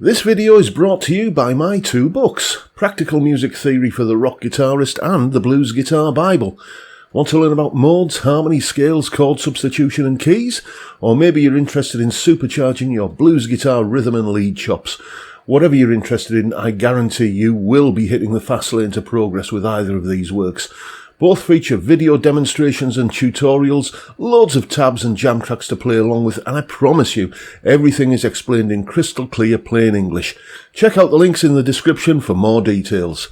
This video is brought to you by my two books, Practical Music Theory for the Rock Guitarist and The Blues Guitar Bible. Want to learn about modes, harmony, scales, chord substitution and keys? Or maybe you're interested in supercharging your blues guitar rhythm and lead chops. Whatever you're interested in, I guarantee you will be hitting the fast lane to progress with either of these works. Both feature video demonstrations and tutorials, loads of tabs and jam tracks to play along with, and I promise you, everything is explained in crystal clear plain English. Check out the links in the description for more details.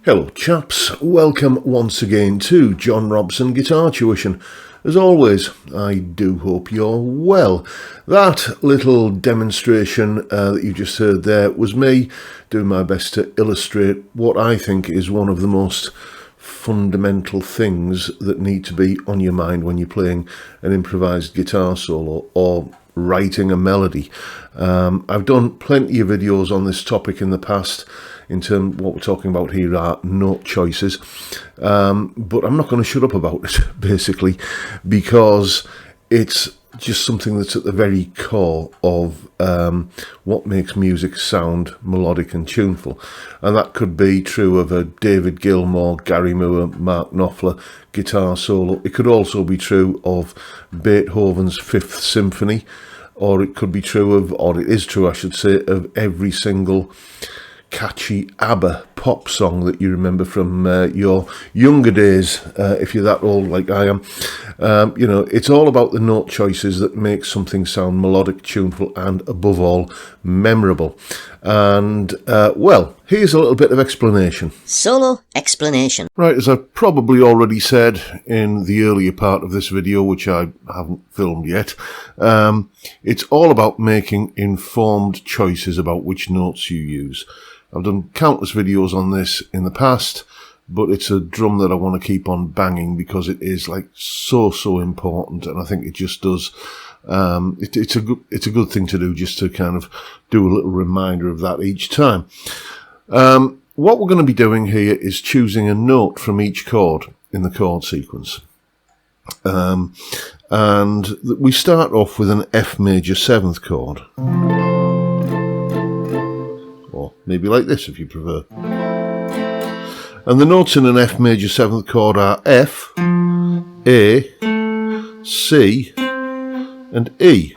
Hello chaps, welcome once again to John Robson Guitar Tuition. As always, I do hope you're well. That little demonstration that you just heard there was me doing my best to illustrate what I think is one of the most fundamental things that need to be on your mind when you're playing an improvised guitar solo or writing a melody. I've done plenty of videos on this topic in the past. In terms of what we're talking about here are note choices, but I'm not going to shut up about it, basically, because it's just something that's at the very core of what makes music sound melodic and tuneful. And that could be true of a David Gilmour, Gary Moore, Mark Knopfler guitar solo. It could also be true of Beethoven's Fifth Symphony, or it could be true of, or it is true, I should say, of every single catchy ABBA pop song that you remember from your younger days, if you're that old like I am. You know, it's all about the note choices that make something sound melodic, tuneful, and above all, memorable. And, well, here's a little bit of explanation. Solo explanation. Right, as I've probably already said in the earlier part of this video, which I haven't filmed yet, it's all about making informed choices about which notes you use. I've done countless videos on this in the past, but it's a drum that I want to keep on banging because it is like so important, and I think it just does. It's a good thing to do, just to kind of do a little reminder of that each time. What we're going to be doing here is choosing a note from each chord in the chord sequence, and we start off with an F major 7th chord. Maybe like this if you prefer. And the notes in an F major 7th chord are F, A, C, and E.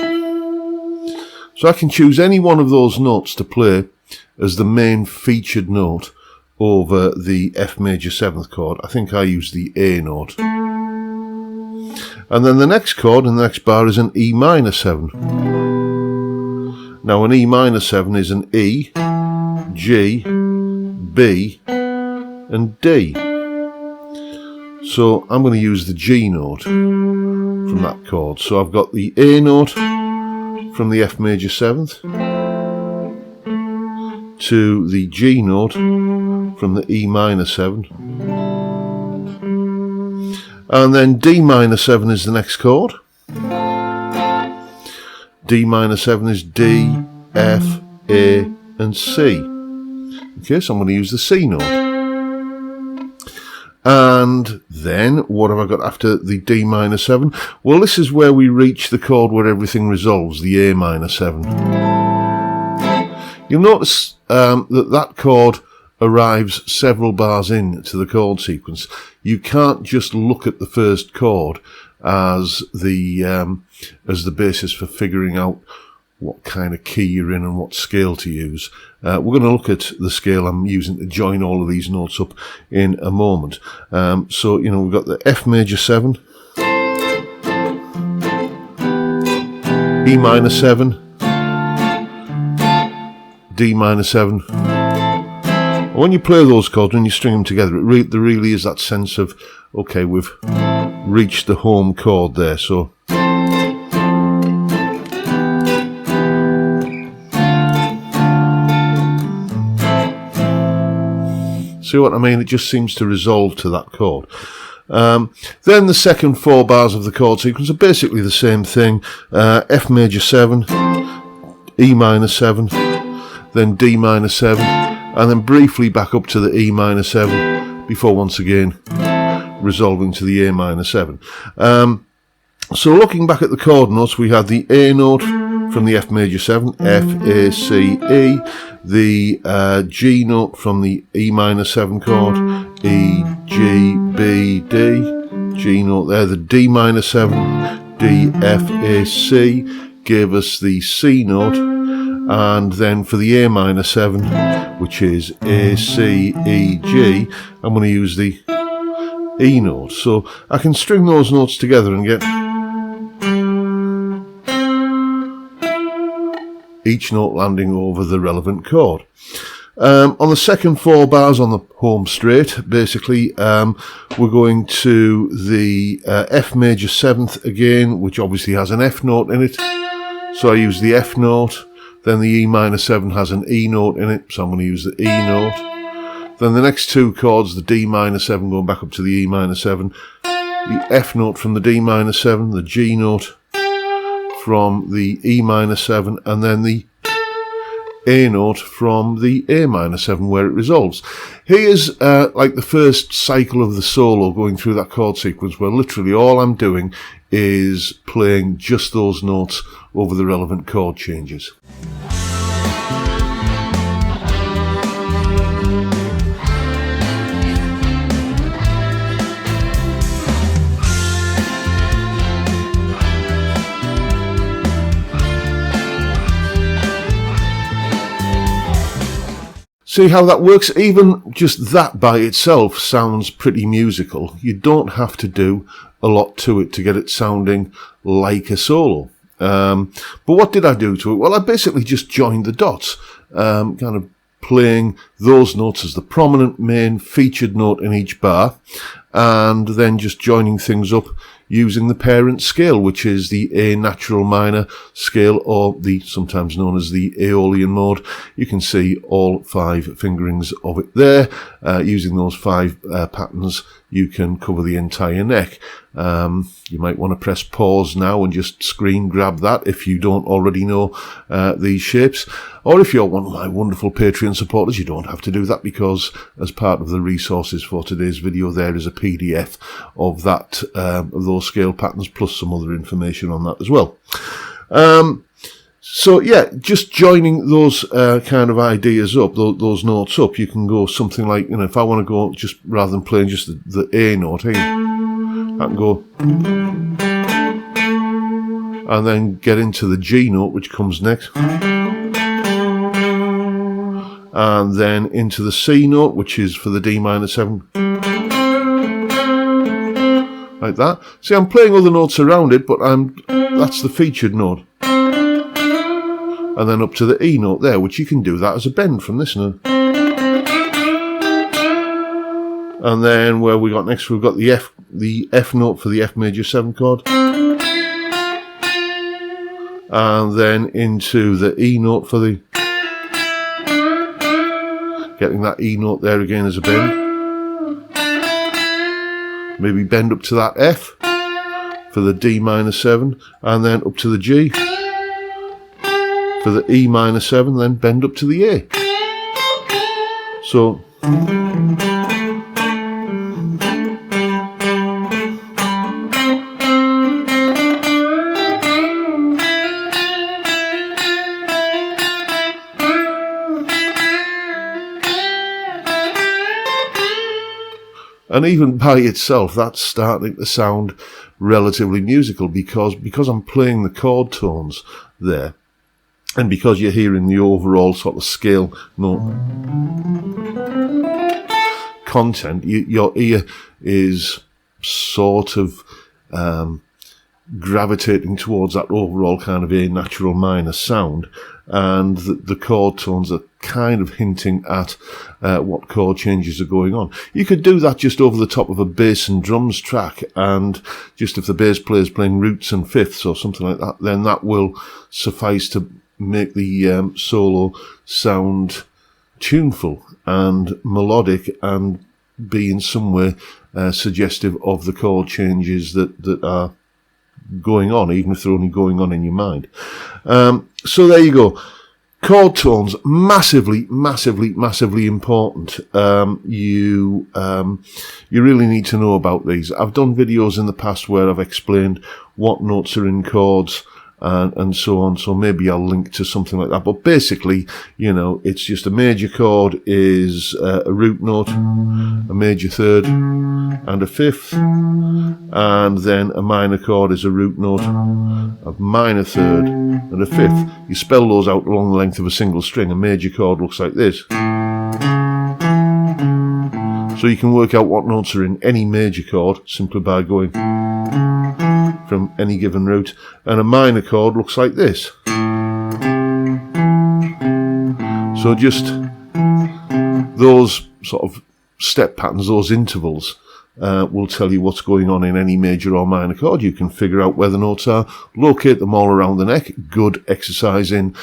So I can choose any one of those notes to play as the main featured note over the F major 7th chord. I think I use the A note. And then the next chord in the next bar is an E minor 7. Now an E minor 7 is an E, G, B and D. So I'm going to use the G note from that chord. So I've got the A note from the F major 7th to the G note from the E minor 7, and then D minor 7 is the next chord. D minor 7 is D, F, A and C. Okay, so I'm going to use the C note. And then, what have I got after the D minor 7? Well, this is where we reach the chord where everything resolves, the A minor 7. You'll notice that chord arrives several bars into the chord sequence. You can't just look at the first chord as the basis for figuring out what kind of key you're in and what scale to use. We're going to look at the scale I'm using to join all of these notes up in a moment. So, you know, we've got the F major 7, E minor 7, D minor 7. When you play those chords, when you string them together, there really is that sense of, okay, we've reached the home chord there. So see what I mean? It just seems to resolve to that chord. Then the second 4 bars of the chord sequence are basically the same thing. F major 7, E minor 7, then D minor 7, and then briefly back up to the E minor 7 before once again resolving to the A minor 7. So looking back at the chord notes, we had the A note from the F major 7, F, A, C, E, the G note from the E minor 7 chord, E, G, B, D, G note there, the D minor 7, D, F, A, C, gave us the C note, and then for the A minor 7, which is A, C, E, G, I'm going to use the E note. So I can string those notes together and get each note landing over the relevant chord. On the second 4 bars on the home straight, basically, we're going to the F major 7th again, which obviously has an F note in it. So I use the F note. Then the E minor 7 has an E note in it, so I'm going to use the E note. Then the next 2 chords, the D minor 7 going back up to the E minor 7, the F note from the D minor 7, the G note from the E minor 7, and then the A note from the A minor 7 where it resolves. Here's like the first cycle of the solo going through that chord sequence where literally all I'm doing is playing just those notes over the relevant chord changes. See how that works? Even just that by itself sounds pretty musical. You don't have to do a lot to it to get it sounding like a solo. But what did I do to it? Well, I basically just joined the dots, kind of playing those notes as the prominent main featured note in each bar, and then just joining things up using the parent scale, which is the A natural minor scale, or the sometimes known as the Aeolian mode. You can see all 5 fingerings of it there. Using those 5 patterns, you can cover the entire neck. You might want to press pause now and just screen grab that if you don't already know these shapes. Or if you're one of my wonderful Patreon supporters, you don't have to do that, because as part of the resources for today's video, there is a PDF of that, of those scale patterns, plus some other information on that as well. So yeah, just joining those kind of ideas up, those notes up, you can go something like, you know, if I want to go just rather than playing just the A note here, I can go and then get into the G note, which comes next, and then into the C note, which is for the D minor 7, like that. See, I'm playing other notes around it, but that's the featured note. And then up to the E note there, which you can do that as a bend from this note. And then where we got next, we've got the F note for the F major 7 chord. and then into the E note for the, getting that E note there again as a bend. Maybe bend up to that F for the D minor 7, and then up to the G for the E minor 7, then bend up to the A. So and even by itself, that's starting to sound relatively musical because I'm playing the chord tones there, and because you're hearing the overall sort of scale note content, your ear is sort of gravitating towards that overall kind of A natural minor sound, and the chord tones are kind of hinting at what chord changes are going on. You could do that just over the top of a bass and drums track, and just if the bass player is playing roots and fifths or something like that, then that will suffice to make the solo sound tuneful and melodic and be in some way suggestive of the chord changes that are going on, even if they're only going on in your mind. So there you go. Chord tones, massively important. You really need to know about these. I've done videos in the past where I've explained what notes are in chords and so on, so maybe I'll link to something like that. But basically, you know, it's just a major chord is a root note, a major third, and a fifth, and then a minor chord is a root note, a minor third, and a fifth. You spell those out along the length of a single string. A major chord looks like this. So you can work out what notes are in any major chord simply by going from any given root, and a minor chord looks like this. So just those sort of step patterns, those intervals, will tell you what's going on in any major or minor chord. You can figure out where the notes are, locate them all around the neck. Good exercise in,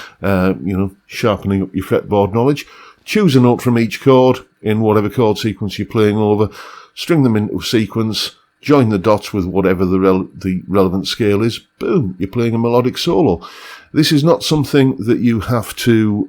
sharpening up your fretboard knowledge. Choose a note from each chord in whatever chord sequence you're playing over, string them into a sequence, join the dots with whatever the relevant scale is. Boom, you're playing a melodic solo. This is not something that you have to,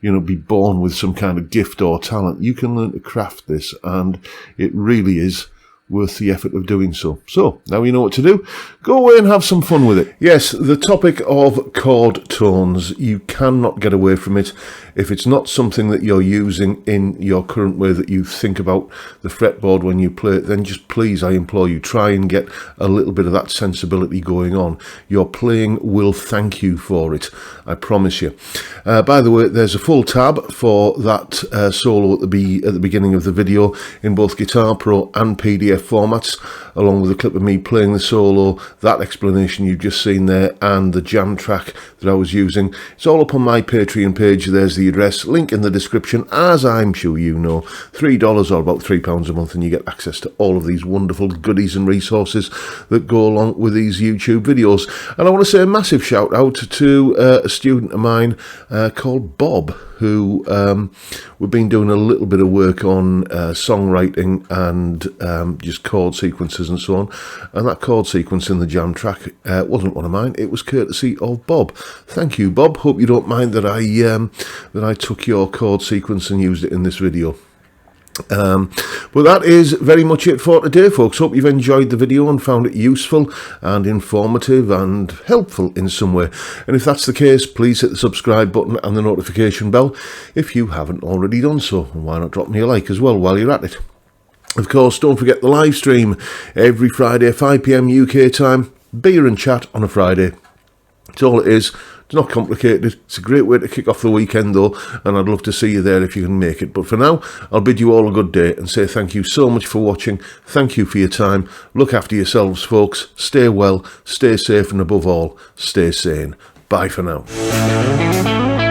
be born with some kind of gift or talent. You can learn to craft this, and it really is worth the effort of doing so. So, now you know what to do. Go away and have some fun with it. Yes, the topic of chord tones, you cannot get away from it. If it's not something that you're using in your current way that you think about the fretboard when you play it, then just please, I implore you, try and get a little bit of that sensibility going on. Your playing will thank you for it, I promise you. By the way, there's a full tab for that solo at the beginning of the video in both Guitar Pro and PDF formats, along with a clip of me playing the solo, that explanation you've just seen there, and the jam track that I was using. It's all up on my Patreon page. There's the address, link in the description. As I'm sure you know, $3 or about £3 a month, and you get access to all of these wonderful goodies and resources that go along with these YouTube videos. And I want to say a massive shout out to a student of mine called Bob, who we've been doing a little bit of work on songwriting and just chord sequences and so on. And that chord sequence in the jam track wasn't one of mine. It was courtesy of Bob. Thank you, Bob. Hope you don't mind that I took your chord sequence and used it in this video. But that is very much it for today, folks. Hope you've enjoyed the video and found it useful and informative and helpful in some way. And if that's the case, please hit the subscribe button and the notification bell if you haven't already done so. And why not drop me a like as well while you're at it. Of course, don't forget the live stream every Friday, 5 PM UK time. Beer and chat on a Friday. That's all it is. It's not complicated. It's a great way to kick off the weekend, though, and I'd love to see you there if you can make it. But for now, I'll bid you all a good day and say thank you so much for watching. Thank you for your time. Look after yourselves, folks. Stay well, stay safe, and above all, stay sane. Bye for now.